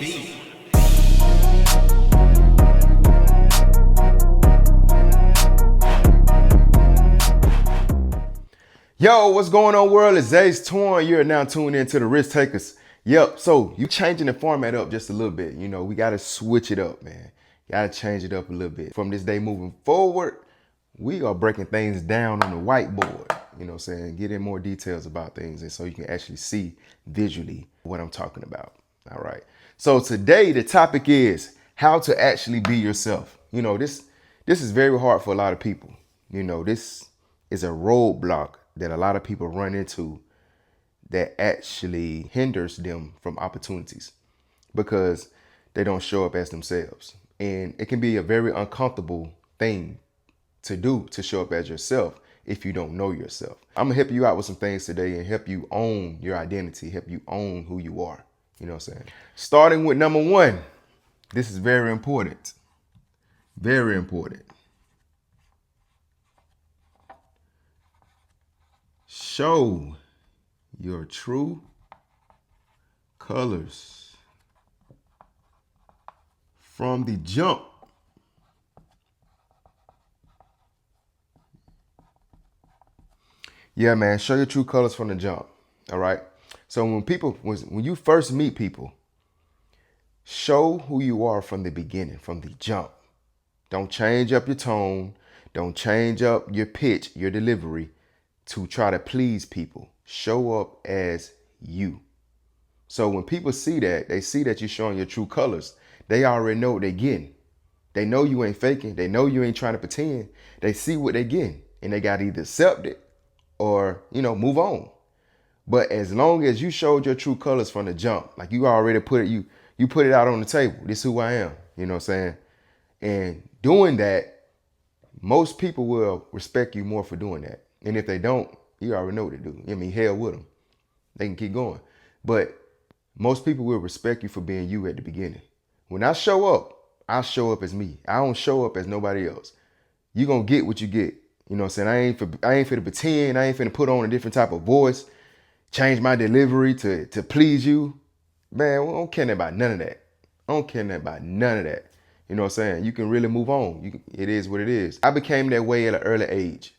Yo, what's going on, world? It's Zays Torn. You're now tuned into the Risk Takers. Yep, so you changing the format up just a little bit. You know, we got to switch it up, man. Got to change it up a little bit. From this day moving forward, we are breaking things down on the whiteboard. You know what I'm saying? Get in more details about things and so you can actually see visually what I'm talking about. All right. So today the topic is how to actually be yourself. You know, this is very hard for a lot of people. You know, this is a roadblock that a lot of people run into that actually hinders them from opportunities because they don't show up as themselves. And it can be a very uncomfortable thing to do, to show up as yourself if you don't know yourself. I'm gonna help you out with some things today and help you own your identity, help you own who you are. You know what I'm saying? Starting with number one, this is very important. Very important. Show your true colors from the jump. Yeah, man, show your true colors from the jump. All right. So when you first meet people, show who you are from the beginning, from the jump. Don't change up your tone. Don't change up your pitch, your delivery to try to please people. Show up as you. So when people see that, they see that you're showing your true colors. They already know what they're getting. They know you ain't faking. They know you ain't trying to pretend. They see what they're getting and they got to either accept it or, move on. But as long as you showed your true colors from the jump, like you already put it, you put it out on the table. This is who I am. You know what I'm saying? And doing that, most people will respect you more for doing that. And if they don't, you already know what to do. I mean, hell with them. They can keep going. But most people will respect you for being you at the beginning. When I show up as me. I don't show up as nobody else. You gonna get what you get. You know what I'm saying? I ain't finna pretend. I ain't finna put on a different type of voice, change my delivery to please you. Man, I don't care about none of that. I don't care about none of that. You know what I'm saying? You can really move on. It is what it is. I became that way at an early age.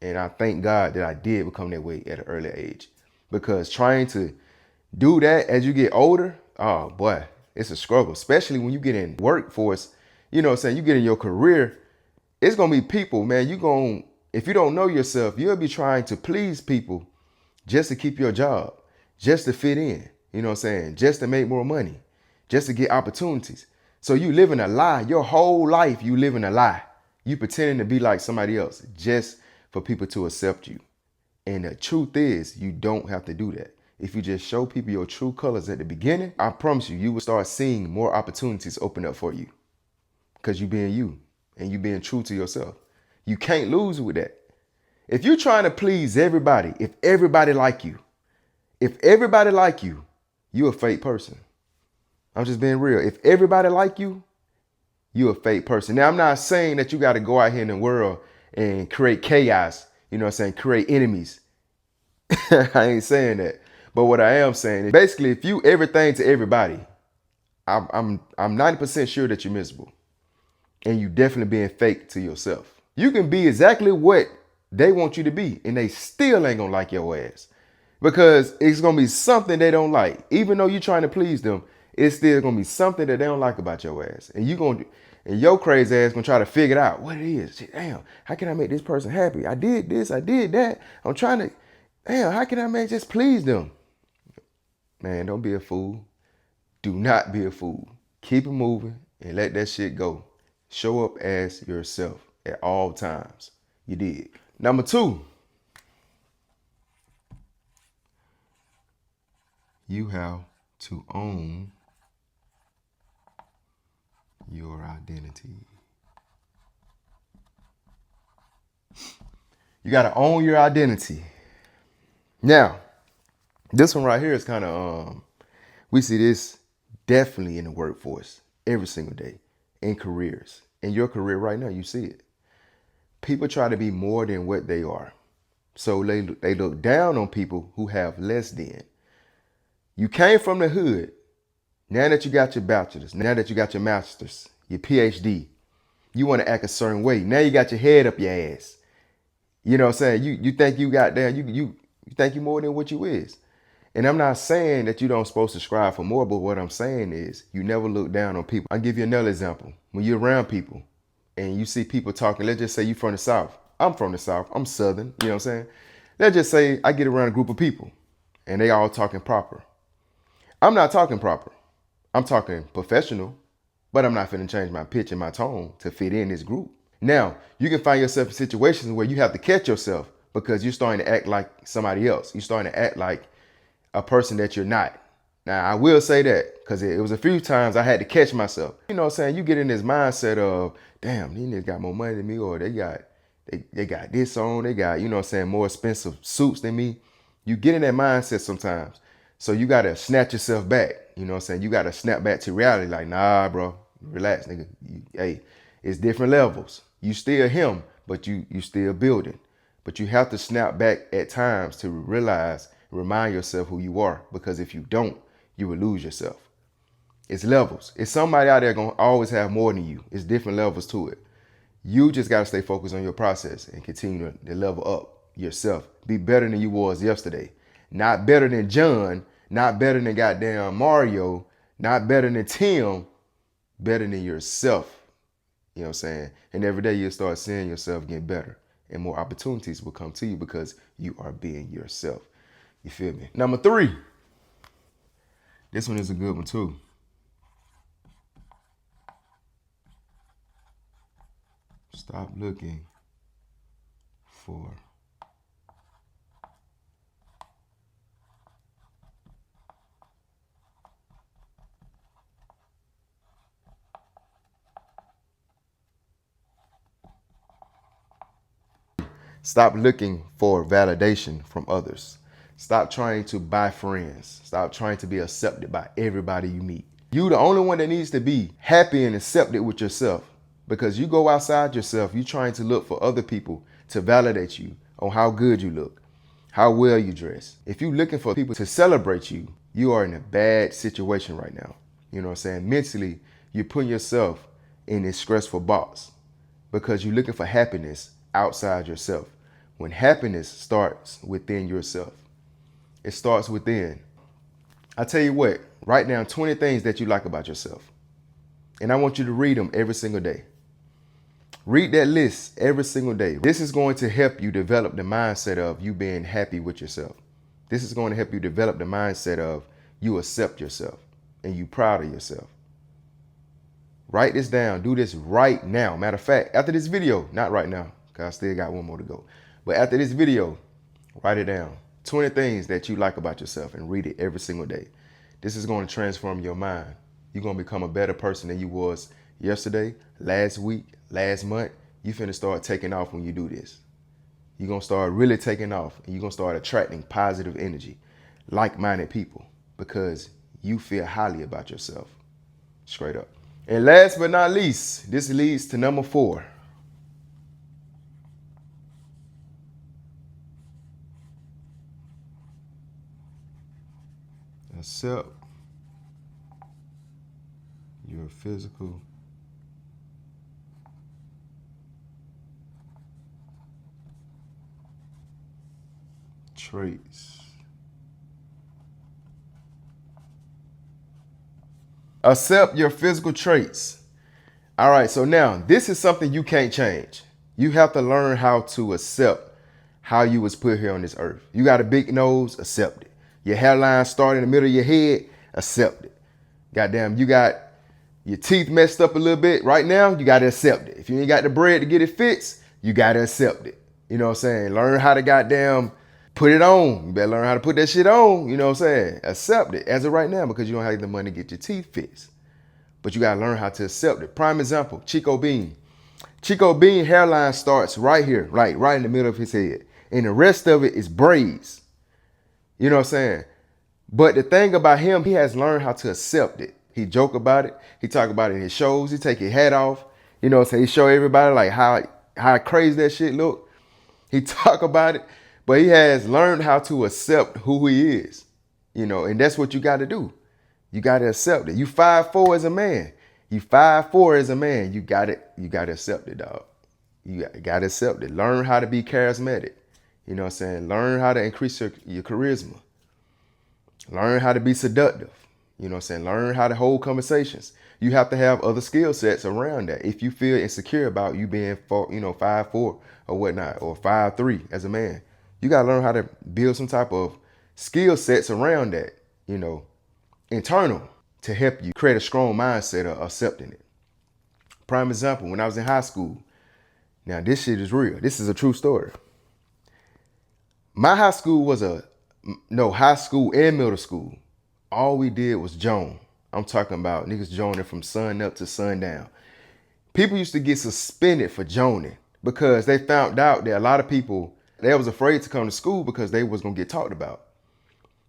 And I thank God that I did become that way at an early age. Because trying to do that as you get older, oh boy, it's a struggle. Especially when you get in workforce, you know what I'm saying? You get in your career, it's going to be people, man. If you don't know yourself, you'll be trying to please people just to keep your job, just to fit in, you know what I'm saying? Just to make more money, just to get opportunities. So you living a lie. Your whole life, you living a lie. You pretending to be like somebody else just for people to accept you. And the truth is, you don't have to do that. If you just show people your true colors at the beginning, I promise you, you will start seeing more opportunities open up for you because you being you and you being true to yourself. You can't lose with that. If you're trying to please everybody, if everybody like you, you're a fake person. I'm just being real. If everybody like you, you're a fake person. Now, I'm not saying that you got to go out here in the world and create chaos, you know what I'm saying, create enemies. I ain't saying that. But what I am saying is basically if you everything to everybody, I'm 90% sure that you're miserable. And you definitely being fake to yourself. You can be exactly what they want you to be, and they still ain't gonna like your ass. Because it's gonna be something they don't like. Even though you're trying to please them, it's still gonna be something that they don't like about your ass. And your crazy ass gonna try to figure it out what it is. Damn, how can I make this person happy? I did this, I did that. I'm trying to, damn, how can I just please them? Man, don't be a fool. Do not be a fool. Keep it moving and let that shit go. Show up as yourself at all times. You did. Number two, you have to own your identity. You got to own your identity. Now, this one right here is kind of, we see this definitely in the workforce every single day, in careers. In your career right now, you see it. People try to be more than what they are. So they look down on people who have less than. You came from the hood. Now that you got your bachelor's, now that you got your master's, your PhD, you want to act a certain way. Now you got your head up your ass. You know what I'm saying? You think you got there, you think you more than what you is. And I'm not saying that you don't supposed to strive for more, but what I'm saying is you never look down on people. I'll give you another example. When you're around people and you see people talking, let's just say you from the South. I'm from the South. I'm Southern. You know what I'm saying? Let's just say I get around a group of people and they all talking proper. I'm not talking proper. I'm talking professional, but I'm not finna change my pitch and my tone to fit in this group. Now, you can find yourself in situations where you have to catch yourself because you're starting to act like somebody else. You're starting to act like a person that you're not. Now, I will say that because it was a few times I had to catch myself. You know what I'm saying? You get in this mindset of, damn, these niggas got more money than me, or they got this on, they got, you know what I'm saying, more expensive suits than me. You get in that mindset sometimes. So you got to snatch yourself back. You know what I'm saying? You got to snap back to reality. Like, nah, bro, relax, nigga. Hey, it's different levels. You still him, but you still building. But you have to snap back at times to realize, remind yourself who you are. Because if you don't, you will lose yourself. It's levels. It's somebody out there going to always have more than you. It's different levels to it. You just got to stay focused on your process and continue to level up yourself. Be better than you was yesterday. Not better than John, not better than goddamn Mario, not better than Tim, better than yourself. You know what I'm saying? And every day you'll start seeing yourself get better and more opportunities will come to you because you are being yourself. You feel me? Number 3. This one is a good one too. Stop looking for Stop looking for validation from others. Stop trying to buy friends. Stop trying to be accepted by everybody you meet. You the only one that needs to be happy and accepted with yourself. Because you go outside yourself, you're trying to look for other people to validate you on how good you look, how well you dress. If you're looking for people to celebrate you, you are in a bad situation right now. You know what I'm saying? Mentally, you're putting yourself in this stressful box because you're looking for happiness outside yourself. When happiness starts within yourself, it starts within. I tell you what, write down 20 things that you like about yourself. And I want you to read them every single day. Read that list every single day. This is going to help you develop the mindset of you being happy with yourself. This is going to help you develop the mindset of you accept yourself and you proud of yourself. Write this down. Do this right now. Matter of fact, after this video, not right now, because I still got one more to go. But after this video, write it down. 20 things that you like about yourself and read it every single day. This is going to transform your mind. You're going to become a better person than you was yesterday, last week, last month. You finna start taking off when you do this. You're going to start really taking off and you're going to start attracting positive energy, like-minded people, because you feel highly about yourself. Straight up. And last but not least, this leads to number 4. Accept your physical traits. Accept your physical traits. All right, so now this is something you can't change. You have to learn how to accept how you was put here on this earth. You got a big nose, accept it. Your hairline start in the middle of your head, accept it. Goddamn, you got your teeth messed up a little bit right now, you got to accept it. If you ain't got the bread to get it fixed, you got to accept it. You know what I'm saying? Learn how to goddamn put it on. You better learn how to put that shit on. You know what I'm saying? Accept it as of right now because you don't have the money to get your teeth fixed. But you got to learn how to accept it. Prime example, Chico Bean. Chico Bean hairline starts right here, right in the middle of his head. And the rest of it is braids. You know what I'm saying? But the thing about him, he has learned how to accept it. He joke about it. He talk about it in his shows. He take his hat off. You know what I'm saying? He show everybody like how crazy that shit look. He talk about it. But he has learned how to accept who he is. You know, and that's what you got to do. You gotta accept it. You 5'4" as a man. You 5'4" as a man. You gotta accept it, dog. You gotta accept it. Learn how to be charismatic. You know what I'm saying? Learn how to increase your charisma. Learn how to be seductive. You know what I'm saying? Learn how to hold conversations. You have to have other skill sets around that. If you feel insecure about you being 5'4" or whatnot, or 5'3" as a man, you gotta learn how to build some type of skill sets around that, internal, to help you create a strong mindset of accepting it. Prime example, when I was in high school. Now this shit is real. This is a true story. My high school was high school and middle school. All we did was joan. I'm talking about niggas joning from sun up to sundown. People used to get suspended for joning because they found out that a lot of people, they was afraid to come to school because they was gonna get talked about.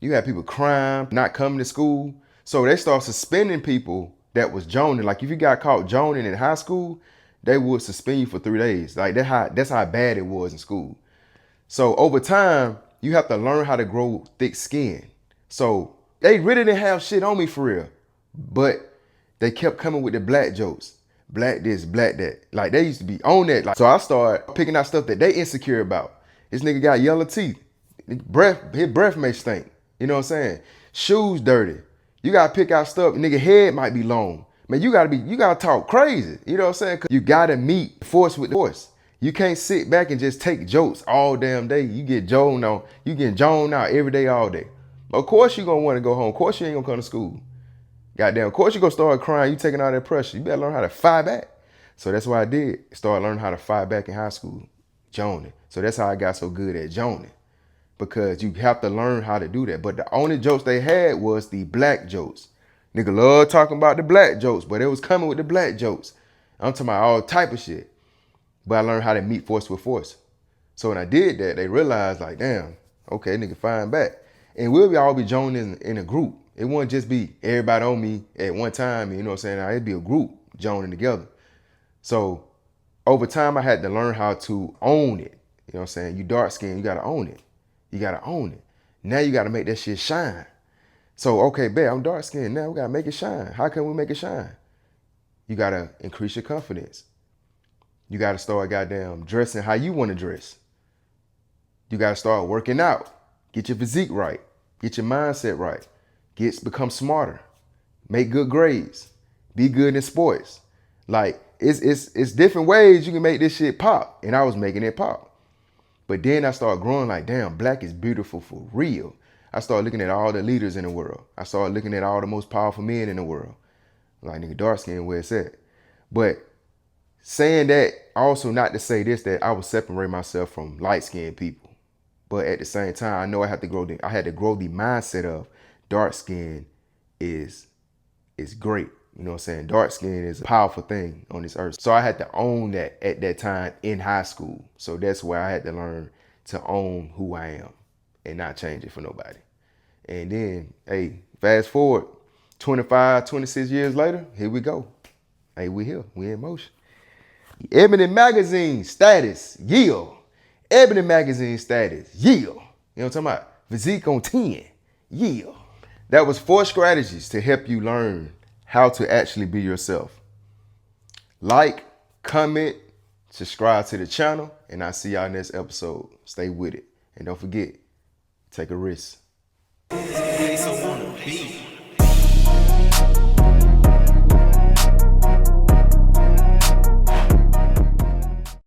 You had people crying, not coming to school. So they start suspending people that was joning. Like if you got caught joning in high school, they would suspend you for 3 days. Like that's how bad it was in school. So over time, you have to learn how to grow thick skin. So they really didn't have shit on me for real, but they kept coming with the black jokes. Black this, black that. Like they used to be on that. Like, so I started picking out stuff that they insecure about. This nigga got yellow teeth. His breath may stink. You know what I'm saying? Shoes dirty. You gotta pick out stuff. Nigga head might be long. Man, you gotta talk crazy. You know what I'm saying? 'Cause you gotta meet force with the force. You can't sit back and just take jokes all damn day. You get joned on. You get joned out every day, all day. Of course you gonna want to go home. Of course you ain't gonna come to school. Goddamn, of course you gonna start crying. You taking all that pressure. You better learn how to fight back. So that's what I did. Start learning how to fight back in high school. Joning. So that's how I got so good at joning. Because you have to learn how to do that. But the only jokes they had was the black jokes. Nigga love talking about the black jokes, but it was coming with the black jokes. I'm talking about all type of shit. But I learned how to meet force with force. So when I did that, they realized like, damn, okay, nigga fine back. And we'll all be joining in a group. It wouldn't just be everybody on me at one time, you know what I'm saying? It'd be a group joining together. So over time, I had to learn how to own it. You know what I'm saying? You dark skinned, you gotta own it. You gotta own it. Now you gotta make that shit shine. So, okay, bet, I'm dark skinned. Now we gotta make it shine. How can we make it shine? You gotta increase your confidence. You gotta start goddamn dressing how you wanna dress. You gotta start working out. Get your physique right. Get your mindset right. Become smarter. Make good grades. Be good in sports. Like, it's different ways you can make this shit pop. And I was making it pop. But then I started growing like, damn, black is beautiful for real. I started looking at all the leaders in the world. I started looking at all the most powerful men in the world. Like, nigga, dark skin, where it's at. But saying that, also not to say this, that I would separate myself from light-skinned people. But at the same time, I know I had to grow the mindset of dark skin is great. You know what I'm saying? Dark skin is a powerful thing on this earth. So I had to own that at that time in high school. So that's where I had to learn to own who I am and not change it for nobody. And then, hey, fast forward 25, 26 years later, here we go. Hey, we here. We in motion. Ebony Magazine status, yeah. Ebony Magazine status, yeah. You know what I'm talking about? Physique on 10, yeah. That was 4 strategies to help you learn how to actually be yourself. Like, comment, subscribe to the channel, and I'll see y'all next episode. Stay with it. And don't forget, take a risk.